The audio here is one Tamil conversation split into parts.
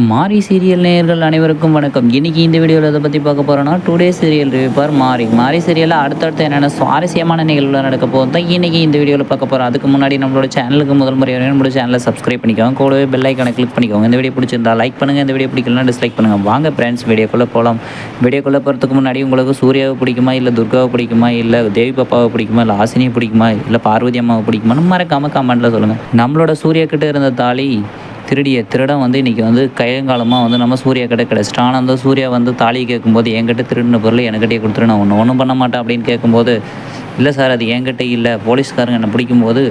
மாரி சீரியல் நேயர்கள் அனைவருக்கும் வணக்கம். இன்னைக்கு இந்த வீடியோவில் எதை பற்றி பார்க்க போகிறோன்னா, டுடே சீரியல் ரிவ்யூ பார் மாரி சீரியலில் அடுத்தடுத்து என்னென்ன சுவாரஸ்யமான நிகழ்வுகள் நடக்க போகுது தான் இன்றைக்கி இந்த வீடியோவில் பார்க்க போகிறோம். அதுக்கு முன்னாடி நம்மளோட சேனலுக்கு முதல் முறையாக நம்மளோட சேனலை சப்ஸ்கிரைப் பண்ணிக்கோங்க, கூடவே பெல் ஐக்கானை கிளிக் பண்ணிக்கோங்க. இந்த வீடியோ பிடிச்சிருந்தா லைக் பண்ணுங்கள், இந்த வீடியோ பிடிக்கலாம் டிஸ்லைக் பண்ணுங்கள். வாங்க ஃப்ரெண்ட்ஸ், வீடியோக்குள்ளே போகலாம். வீடியோக்குள்ளே போகிறதுக்கு முன்னாடி உங்களுக்கு சூர்யாவை பிடிக்குமா, இல்லை துர்காவை பிடிக்குமா, இல்லை தேவி பாப்பாவை பிடிக்குமா, இல்லை ஆசினியை பிடிக்குமா, இல்லை பார்வதி அம்மாவை பிடிக்குமான்னு மறக்காமல் கமெண்ட்டில் சொல்லுங்கள். நம்மளோட சூர்யா கிட்டே இருந்த தாலி திருடன் வந்து இன்றைக்கி வந்து கையங்காலமாக வந்து நம்ம சூர்யா கிட்ட கிடச்சிட்டான். ஆனால் அந்த சூர்யா வந்து தாலி கேட்கும்போது என்கிட்ட திருடின பொருள் என்கிட்டயே கொடுத்துரு, நான் ஒன்றும் பண்ண மாட்டேன் அப்படின்னு கேட்கும்போது, இல்லை சார் அது என்கிட்ட இல்லை, போலீஸ்காரங்க என்னை பிடிக்கும்போது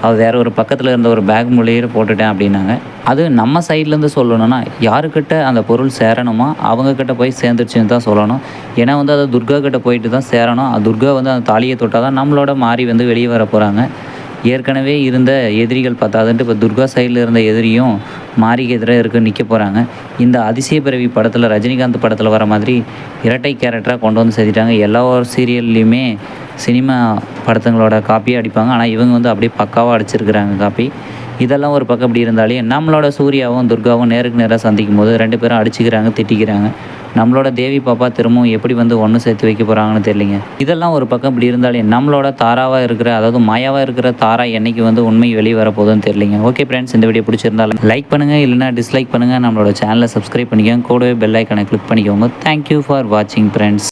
அது வேறு ஒரு பக்கத்தில் இருந்த ஒரு பேக் மூலையில் போட்டுட்டேன் அப்படின்னாங்க. அது நம்ம சைட்லேருந்து சொல்லணும்னா, யாருக்கிட்ட அந்த பொருள் சேரணுமோ அவங்கக்கிட்ட போய் சேர்ந்துருச்சுன்னு தான் சொல்லணும். ஏன்னா வந்து அது துர்கா கிட்ட போயிட்டு தான் சேரணும். துர்கா வந்து அந்த தாலியை தொட்டால் தான் நம்மளோட மாறி வந்து வெளியே வர போகிறாங்க. ஏற்கனவே இருந்த எதிரிகள் பார்த்தாதுன்ட்டு இப்போ துர்கா சைடில் இருந்த எதிரியும் மாரிக்கு எதிராக இருக்க நிற்க போகிறாங்க. இந்த அதிசய பிறவி படத்தில் ரஜினிகாந்த் படத்தில் வர மாதிரி இரட்டை கேரக்டராக கொண்டு வந்து சேர்த்திட்டாங்க. எல்லா ஒரு சீரியல்லையுமே சினிமா படத்துங்களோட காப்பியாக அடிப்பாங்க, ஆனால் இவங்க வந்து அப்படியே பக்காவாக அடிச்சிருக்கிறாங்க காப்பி. இதெல்லாம் ஒரு பக்கம் இப்படி இருந்தாலே நம்மளோட சூர்யாவும் துர்காவும் நேருக்கு நேராக சந்திக்கும் போது 2 பேரும் அடிச்சுக்கிறாங்க, திட்டிக்கிறாங்க. நம்மளோட தேவி பாப்பா திரும்பவும் எப்படி வந்து ஒன்று சேர்த்து வைக்க போகிறாங்கன்னு தெரியலிங்க. இதெல்லாம் ஒரு பக்கம் இப்படி இருந்தாலே நம்மளோட தாராவாக இருக்கிற, அதாவது மாயாவாக இருக்கிற தாரா என்னைக்கு வந்து உண்மை வெளியே வரப்போகுதுன்னு தெரியலிங்க. ஓகே ஃப்ரெண்ட்ஸ், இந்த வீடியோ பிடிச்சிருந்தாலும் லைக் பண்ணுங்கள், இல்லைனா டிஸ்லைக் பண்ணுங்கள். நம்மளோட சேனலை சப்ஸ்கிரைப் பண்ணிக்கோங்க, கூடவே பெல் ஐக்கானை கிளிக் பண்ணிக்கோங்க. தேங்க்யூ ஃபார் வாட்சிங் ஃப்ரெண்ட்ஸ்.